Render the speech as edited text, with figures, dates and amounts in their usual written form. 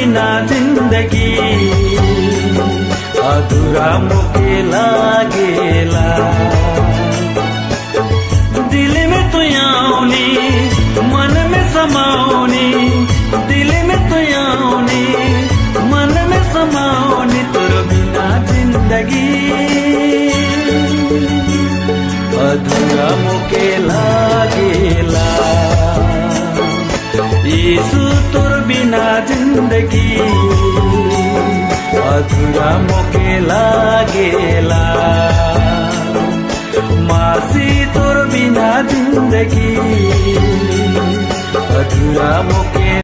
बिना जिंदगी अधूरा मोके लागेला। दिल में तू आऊनी, मन में समाऊनी, दिल में तू आऊनी, मन में समाऊनी, तोर बिना जिंदगी अधूरा मोके लागेला। यीशु तोर बिना जिंदगी अधूरा मोके लागेला। मासी तोर बिना जिंदगी अधूरा मोके